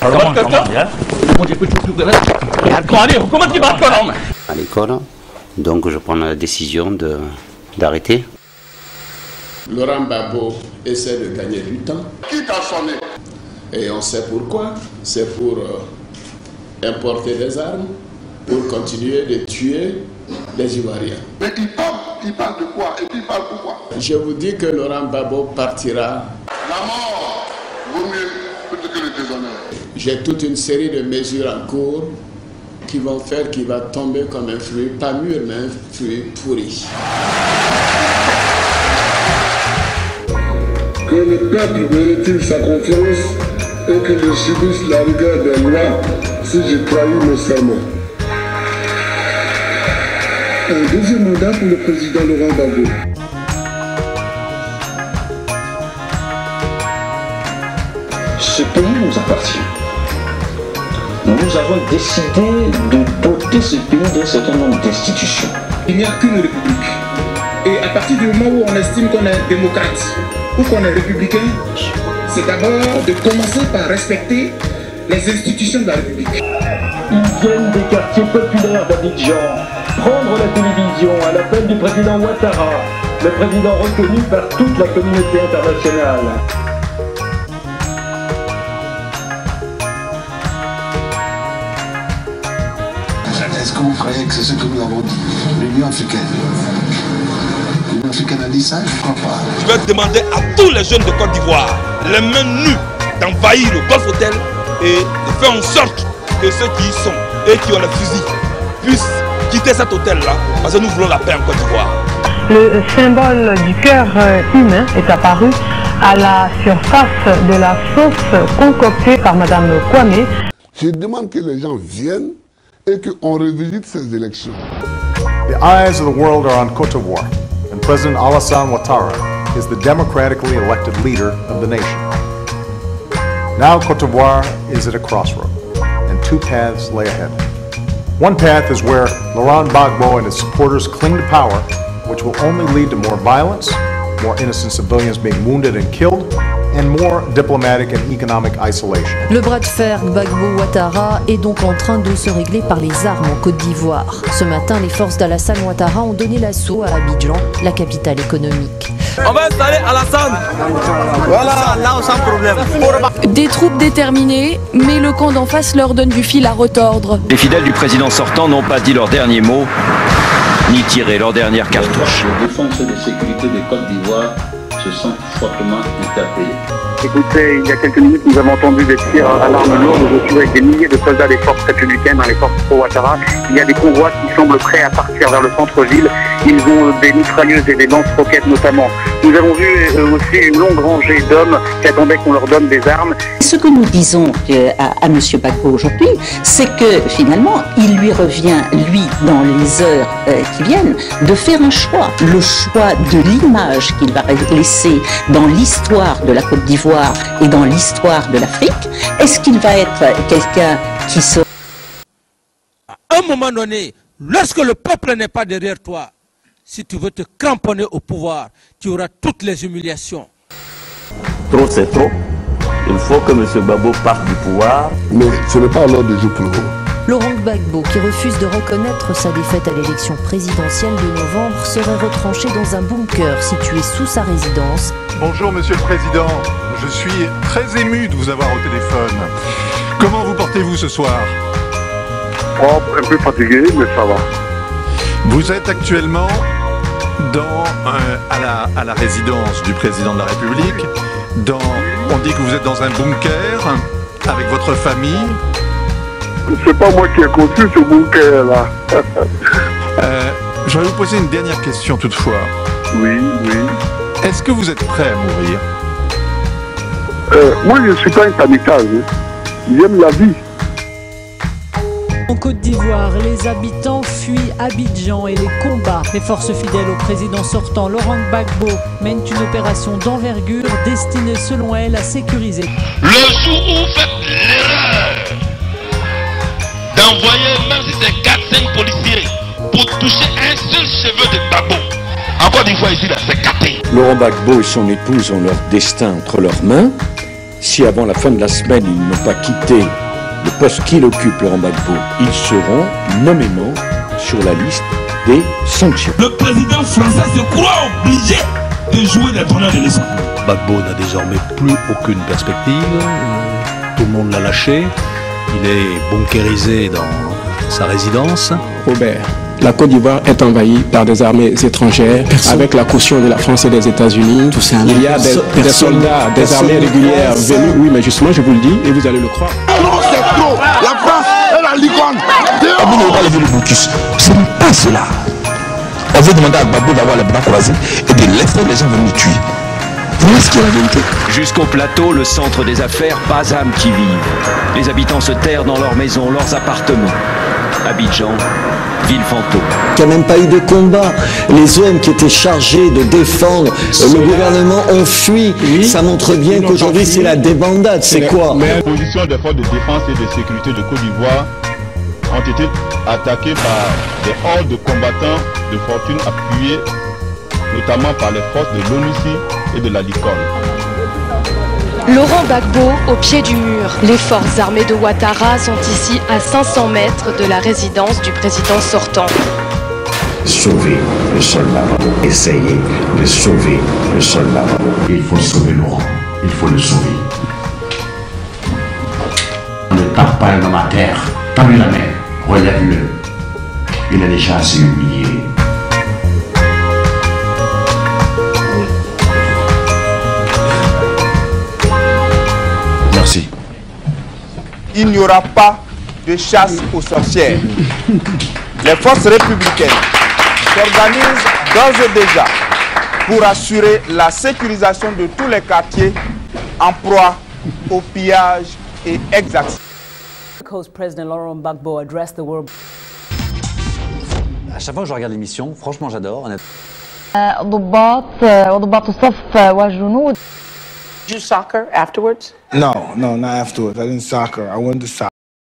À l'école, donc je prends la décision d'arrêter. Laurent Gbagbo essaie de gagner du temps. Qui t'a sonné? Et on sait pourquoi. C'est pour importer des armes, pour continuer de tuer les Ivoiriens. Mais il parle de quoi? Et puis il parle pourquoi? Je vous dis que Laurent Gbagbo partira. La mort vaut mieux que le déshonneur. J'ai toute une série de mesures en cours qui vont faire qu'il va tomber comme un fruit, pas mûr, mais un fruit pourri. Que le peuple me retire sa confiance et que je subisse la rigueur des lois si j'ai trahi mon serment. Un deuxième mandat pour le président Laurent Gbagbo. Ce pays nous appartient. Nous avons décidé de doter ce pays d'un certain nombre d'institutions. Il n'y a qu'une république. Et à partir du moment où on estime qu'on est démocrate ou qu'on est républicain, c'est d'abord de commencer par respecter les institutions de la République. Ils viennent des quartiers populaires d'Abidjan, prendre la télévision à l'appel du président Ouattara, le président reconnu par toute la communauté internationale. Est-ce que vous croyez que c'est ce que nous avons dit? L'Union africaine. L'Union africaine a dit ça? Je ne crois pas. Je vais demander à tous les jeunes de Côte d'Ivoire, les mains nues, d'envahir le Golf Hotel et de faire en sorte que ceux qui y sont et qui ont les fusils puissent quitter cet hôtel-là, parce que nous voulons la paix en Côte d'Ivoire. Le symbole du cœur humain est apparu à la surface de la sauce concoctée par Madame Kwame. Je demande que les gens viennent et qu'on revisite ces élections. The eyes of the world are on Côte d'Ivoire, and President Alassane Ouattara is the democratically elected leader of the nation. Now Côte d'Ivoire is at a crossroad, and two paths lay ahead. One path is where Laurent Gbagbo and his supporters cling to power, which will only lead to more violence, more innocent civilians being wounded and killed, and more diplomatic and economic isolation. Le bras de fer Gbagbo-Ouattara est donc en train de se régler par les armes en Côte d'Ivoire. Ce matin, les forces d'Alassane Ouattara ont donné l'assaut à Abidjan, la capitale économique. On va installer Alassane. Voilà, là sans problème. Des troupes déterminées, mais le camp d'en face leur donne du fil à retordre. Les fidèles du président sortant n'ont pas dit leur dernier mot, ni tiré leur dernière cartouche. Les défenses de sécurité de Côte d'Ivoire se sentent fortement interpellés. Écoutez, il y a quelques minutes, nous avons entendu des tirs à l'arme lourde aujourd'hui avec des milliers de soldats des forces républicaines, les forces pro-Ouattara. Il y a des convois qui semblent prêts à partir vers le centre-ville. Ils ont des mitrailleuses et des lance-roquettes notamment. Nous avons vu aussi une longue rangée d'hommes qui attendaient qu'on leur donne des armes. Ce que nous disons à M. Gbagbo aujourd'hui, c'est que finalement, il lui revient, lui, dans les heures qui viennent, de faire un choix. Le choix de l'image qu'il va laisser dans l'histoire de la Côte d'Ivoire et dans l'histoire de l'Afrique. Est-ce qu'il va être quelqu'un qui se... À un moment donné, lorsque le peuple n'est pas derrière toi, si tu veux te cramponner au pouvoir, tu auras toutes les humiliations. Trop c'est trop. Il faut que M. Gbagbo parte du pouvoir. Mais ce n'est pas à l'ordre du jour pour vous. Laurent Gbagbo, qui refuse de reconnaître sa défaite à l'élection présidentielle de novembre, serait retranché dans un bunker situé sous sa résidence. Bonjour Monsieur le Président, je suis très ému de vous avoir au téléphone. Comment vous portez-vous ce soir? Oh, un peu fatigué, mais ça va. Vous êtes actuellement à la résidence du Président de la République. On dit que vous êtes dans un bunker avec votre famille. C'est pas moi qui ai conçu ce bunker-là. Je vais vous poser une dernière question toutefois. Oui, oui. Est-ce que vous êtes prêt à mourir? Moi, je ne suis pas un kamikaze. J'aime la vie. En Côte d'Ivoire, les habitants fuient Abidjan et les combats. Les forces fidèles au président sortant, Laurent Gbagbo, mènent une opération d'envergure destinée, selon elle, à sécuriser. Le jour où vous faites l'erreur d'envoyer, même si c'est 4-5 policiers, pour toucher un seul cheveu de Gbagbo, en Côte d'Ivoire ici, là, c'est capé. Laurent Gbagbo et son épouse ont leur destin entre leurs mains. si avant la fin de la semaine, ils n'ont pas quitté le poste qu'il occupe, Laurent Gbagbo, ils seront nommément sur la liste des sanctions. Le président français se croit obligé de jouer les donneurs de leçons. Gbagbo n'a désormais plus aucune perspective. Tout le monde l'a lâché. Il est bunkérisé dans sa résidence. Robert, la Côte d'Ivoire est envahie par des armées étrangères avec la caution de la France et des États-Unis. Il y a des soldats, des armées régulières venus. Oui, mais justement, je vous le dis, et vous allez le croire. Non, c'est trop. La France est la licorne. Vous n'avez pas levé le blocus. Ce n'est pas cela. On veut demander à Gbagbo d'avoir les bras croisés et de laisser les gens venir tuer. Voilà ce qui est la vérité. Jusqu'au plateau, le centre des affaires, pas âme qui vive. Les habitants se terrent dans leurs maisons, leurs appartements. Abidjan, ville fantôme. Il n'y a même pas eu de combat. Les hommes qui étaient chargés de défendre le gouvernement ont fui. Oui. Ça montre bien qu'aujourd'hui c'est la débandade. C'est quoi? Les positions des forces de défense et de sécurité de Côte d'Ivoire ont été attaquées par des hordes de combattants de fortune appuyés notamment par les forces de l'ONUCI et de la LICOL. Laurent Gbagbo au pied du mur. Les forces armées de Ouattara sont ici à 500 mètres de la résidence du président sortant. Sauver le soldat, essayer de sauver le soldat. Il faut sauver Laurent, il faut le sauver. Ne tape pas un homme à terre, tends-lui la main, relève-le. Il est déjà assez humilié. Merci. Il n'y aura pas de chasse aux sorcières. Les forces républicaines s'organisent d'ores et déjà pour assurer la sécurisation de tous les quartiers en proie au pillage et exaction. President Laurent Gbagbo addressed the world. À chaque fois que je regarde l'émission, franchement j'adore. Did you soccer afterwards? No, not afterwards. I didn't soccer. I went to soccer.